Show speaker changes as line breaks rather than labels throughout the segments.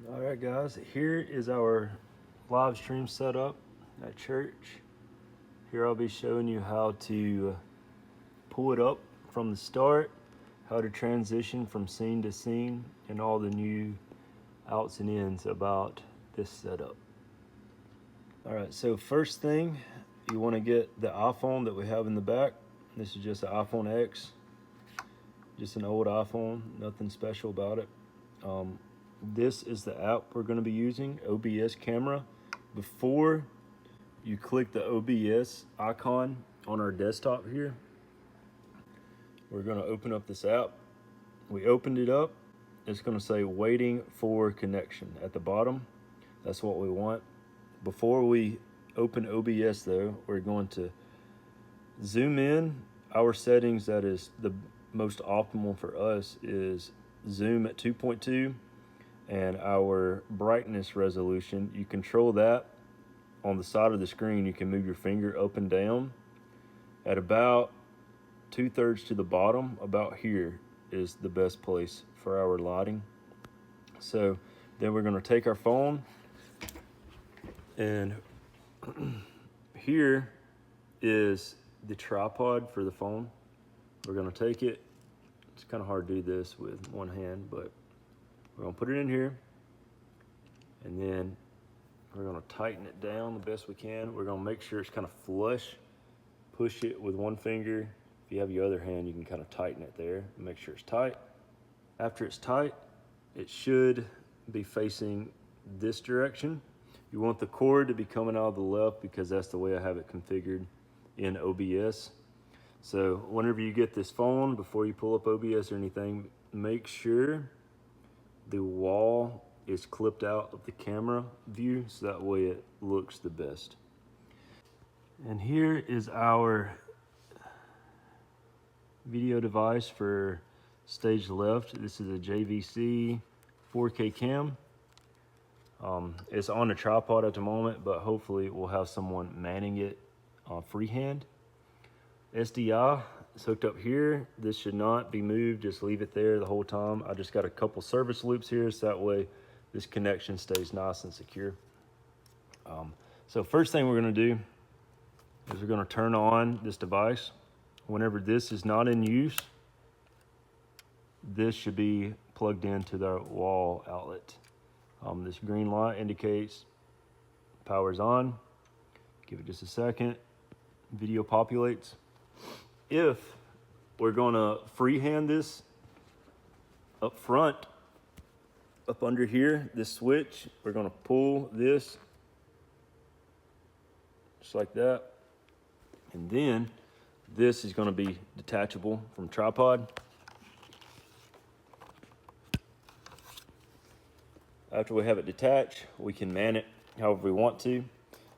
All right, guys, here is our live stream setup at church. Here I'll be showing you how to pull it up from the start, how to transition from scene to scene, and all the new outs and ins about this setup. All right, so first thing, you want to get the iPhone that we have in the back. This is just an iPhone X, just an old iPhone, nothing special about it. This is the app we're going to be using, OBS Camera. Before you click the OBS icon on our desktop here, we're going to open up this app. We opened it up. It's going to say waiting for connection at the bottom. That's what we want. Before we open OBS though, we're going to zoom in. Our settings that is the most optimal for us is zoom at 2.2 and our brightness resolution. You control that on the side of the screen. You can move your finger up and down. At about 2/3 to the bottom, about here is the best place for our lighting. So then we're going to take our phone, and here is the tripod for the phone. We're going to take it. It's kind of hard to do this with one hand, but we're going to put it in here, and then we're going to tighten it down the best we can. We're going to make sure it's kind of flush. Push it with one finger. If you have your other hand, you can kind of tighten it there. Make sure it's tight. After it's tight, it should be facing this direction. You want the cord to be coming out of the left because that's the way I have it configured in OBS. So whenever you get this phone, before you pull up OBS or anything, make sure the wall is clipped out of the camera view so that way it looks the best. And here is our video device for stage left. This is a JVC 4K cam. It's on a tripod at the moment, but hopefully we'll have someone manning it freehand. SDI is hooked up here. This should not be moved, just leave it there the whole time. I just got a couple service loops here so that way this connection stays nice and secure. So first thing we're going to do is we're going to turn on this device. Whenever this is not in use, this should be plugged into the wall outlet. This green light indicates power's on. Give it just a second. Video populates. If we're going to freehand this up front, up under here, this switch, we're going to pull this just like that. And then this is going to be detachable from tripod. After we have it detached, we can man it however we want to.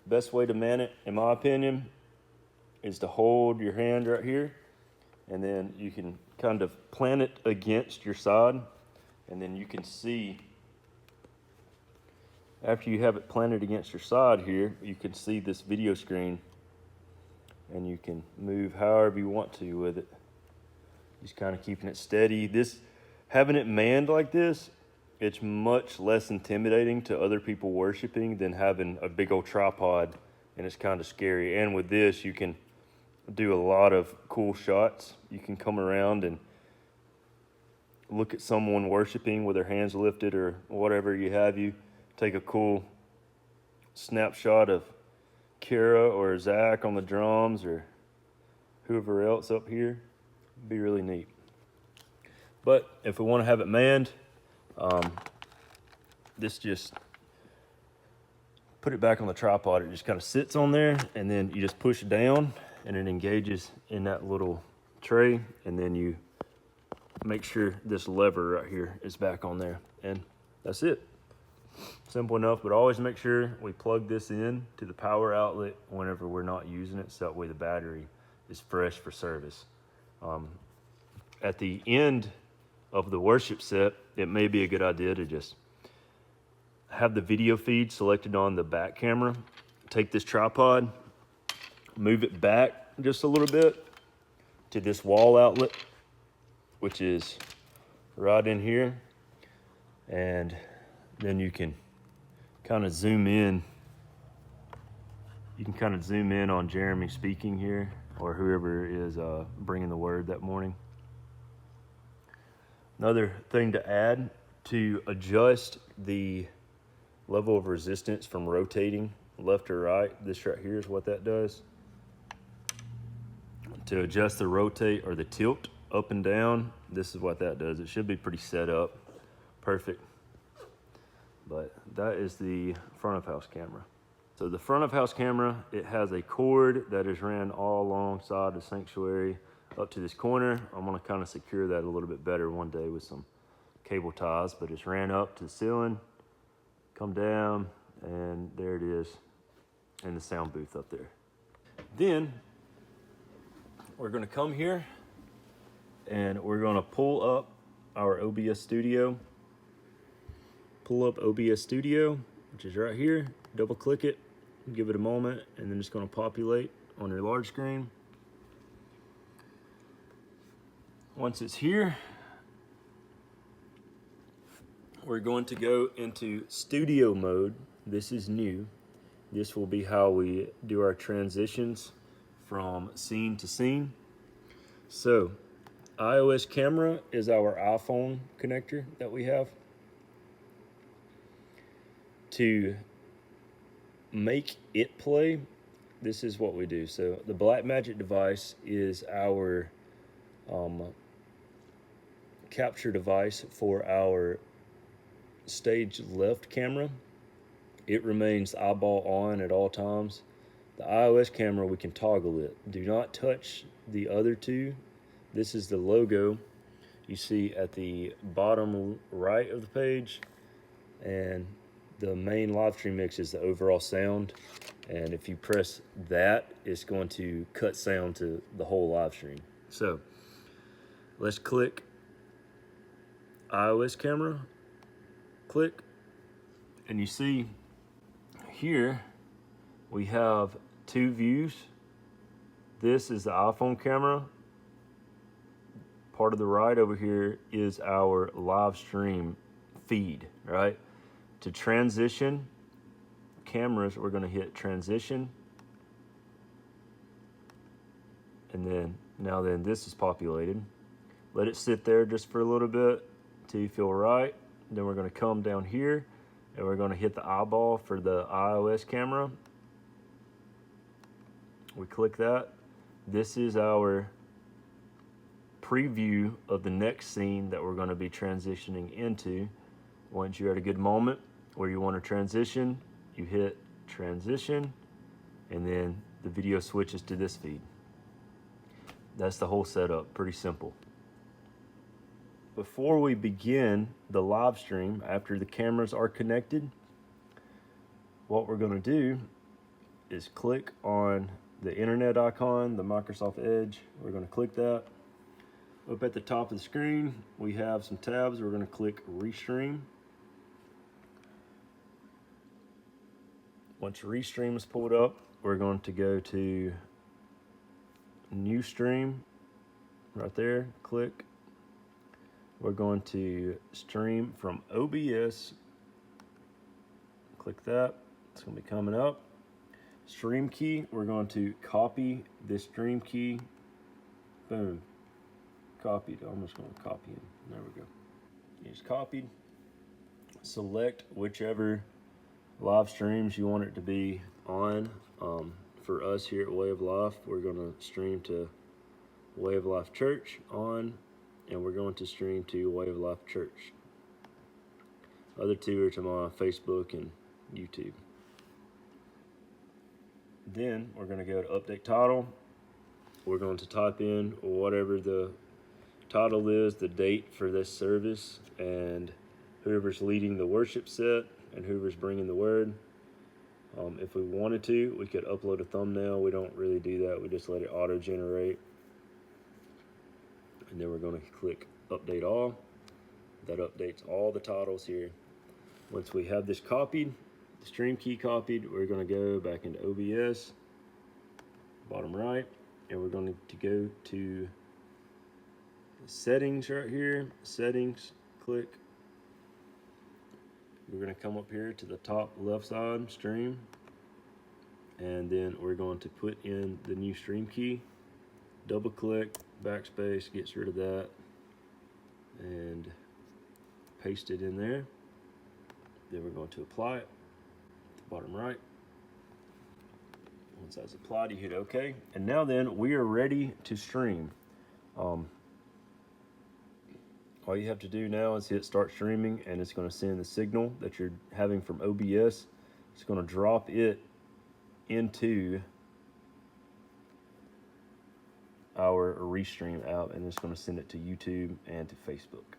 Best way to man it, in my opinion, is to hold your hand right here, and then you can kind of plant it against your side, and then you can see, after you have it planted against your side here, you can see this video screen, and you can move however you want to with it. Just kind of keeping it steady. Having it manned like this, it's much less intimidating to other people worshiping than having a big old tripod, and it's kind of scary. And with this, you can do a lot of cool shots. You can come around and look at someone worshiping with their hands lifted or whatever you have. You take a cool snapshot of Kara or Zach on the drums or whoever else up here. It'd be really neat. But if we want to have it manned, this just put it back on the tripod. It just kind of sits on there, and then you just push it down and it engages in that little tray, and then you make sure this lever right here is back on there, and that's it. Simple enough, but always make sure we plug this in to the power outlet whenever we're not using it, so that way the battery is fresh for service. At the end of the worship set, it may be a good idea to just have the video feed selected on the back camera. Take this tripod, move it back just a little bit to this wall outlet, which is right in here, and Then you can kind of zoom in. You can kind of zoom in on Jeremy speaking here, or whoever is bringing the word that morning. Another thing to add, to adjust the level of resistance from rotating left or right, this right here is what that does. To adjust the rotate or the tilt up and down, this is what that does. It should be pretty set up, perfect. But that is the front of house camera. So the front of house camera, it has a cord that is ran all alongside the sanctuary up to this corner. I'm gonna kind of secure that a little bit better one day with some cable ties, but it's ran up to the ceiling, come down, and there it is in the sound booth up there. Then we're gonna come here and we're gonna pull up our OBS Studio. Pull up OBS Studio, which is right here, double click it, give it a moment, and then it's gonna populate on your large screen. Once it's here, we're going to go into studio mode. This is new. This will be how we do our transitions from scene to scene. So, iOS camera is our iPhone connector that we have. To make it play, this is what we do. So the Blackmagic device is our capture device for our stage left camera. It remains eyeball on at all times. The iOS camera, we can toggle it. Do not touch the other two. This is the logo you see at the bottom right of the page, and the main live stream mix is the overall sound. And if you press that, it's going to cut sound to the whole live stream. So let's click iOS camera, click, and you see here we have two views. This is the iPhone camera. Part of the right over here is our live stream feed, right? To transition cameras, we're going to hit transition. And then this is populated. Let it sit there just for a little bit till you feel right. Then we're going to come down here and we're going to hit the eyeball for the iOS camera. We click that. This is our preview of the next scene that we're going to be transitioning into. Once you're at a good moment where you want to transition, you hit transition, and then the video switches to this feed. That's the whole setup, pretty simple. Before we begin the live stream, after the cameras are connected, what we're going to do is click on the internet icon, the Microsoft Edge. We're going to click that. Up at the top of the screen, we have some tabs. We're going to click restream. Once restream is pulled up, we're going to go to new stream right there, click. We're going to stream from OBS. Click that. It's going to be coming up. Stream key, we're going to copy this stream key. Boom. Copied. I'm just going to copy it. There we go. It's copied. Select whichever live streams you want it to be on. For us here at Way of Life, we're going to stream to Way of Life Church on, and we're going to stream to Way of Life Church. Other two are to my Facebook and YouTube. Then we're going to go to update title. We're going to type in whatever the title is, the date for this service, and whoever's leading the worship set and whoever's bringing the word. If we wanted to, we could upload a thumbnail. We don't really do that. We just let it auto-generate. And then we're going to click update all. That updates all the titles here. Once we have this copied, the stream key copied, we're going to go back into OBS, bottom right, and we're going to go to settings right here. Settings, click. we're going to come up here to the top left side, stream, and then we're going to put in the new stream key, double click, backspace, gets rid of that, and paste it in there. Then we're going to apply it at the bottom right. Once that's applied, you hit OK. And now then, we are ready to stream. All you have to do now is hit start streaming, and it's going to send the signal that you're having from OBS. It's going to drop it into our restream app, and it's going to send it to YouTube and to Facebook.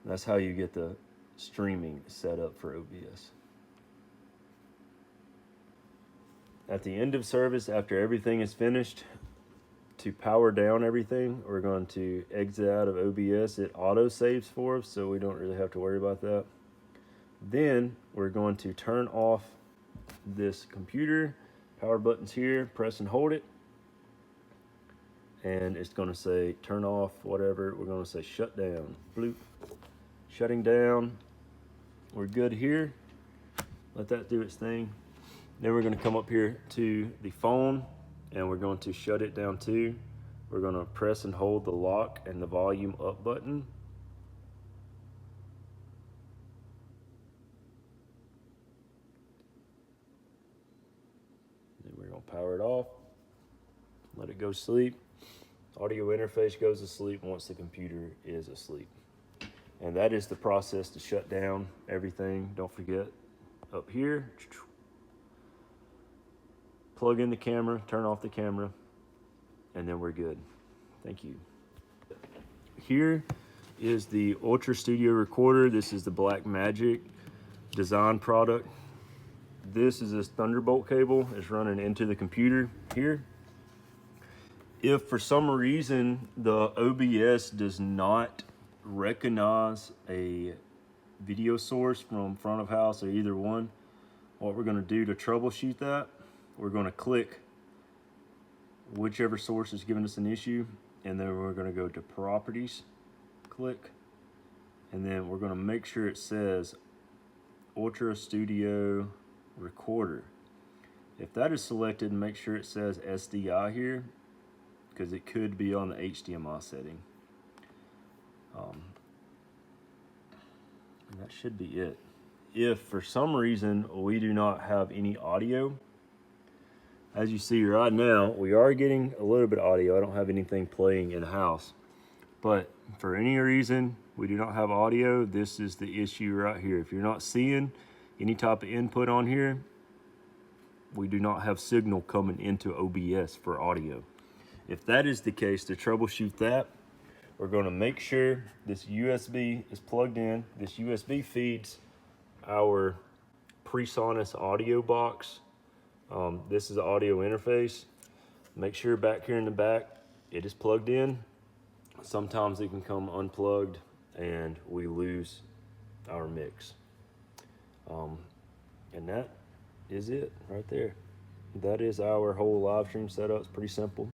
And that's how you get the streaming set up for OBS. At the end of service, after everything is finished, to power down everything, we're going to exit out of OBS. It auto saves for us, so we don't really have to worry about that. Then we're going to turn off this computer. Power button's here, press and hold it, and it's going to say turn off whatever. We're going to say shut down. Bloop. Shutting down. We're good here. Let that do its thing. Then we're going to come up here to the phone, and we're going to shut it down too. We're going to press and hold the lock and the volume up button. Then we're going to power it off. Let it go to sleep. Audio interface goes to sleep once the computer is asleep. And that is the process to shut down everything. Don't forget, up here, plug in the camera, turn off the camera, and then we're good. Thank you. Here is the Ultra Studio recorder. This is the Black Magic design product. This is this Thunderbolt cable. It's running into the computer here. If for some reason the OBS does not recognize a video source from front of house or either one, what we're going to do to troubleshoot that, we're going to click whichever source is giving us an issue, and then we're going to go to properties, click, and then we're going to make sure it says Ultra Studio Recorder. If that is selected, make sure it says SDI here, because it could be on the HDMI setting. And that should be it. If for some reason we do not have any audio, as you see right now, we are getting a little bit of audio. I don't have anything playing in the house. But for any reason we do not have audio, this is the issue right here. If you're not seeing any type of input on here, we do not have signal coming into OBS for audio. If that is the case, to troubleshoot that, we're going to make sure this USB is plugged in. This USB feeds our PreSonus audio box. This is the audio interface. Make sure back here in the back it is plugged in. Sometimes it can come unplugged and we lose our mix. And that is it right there. That is our whole live stream setup. It's pretty simple.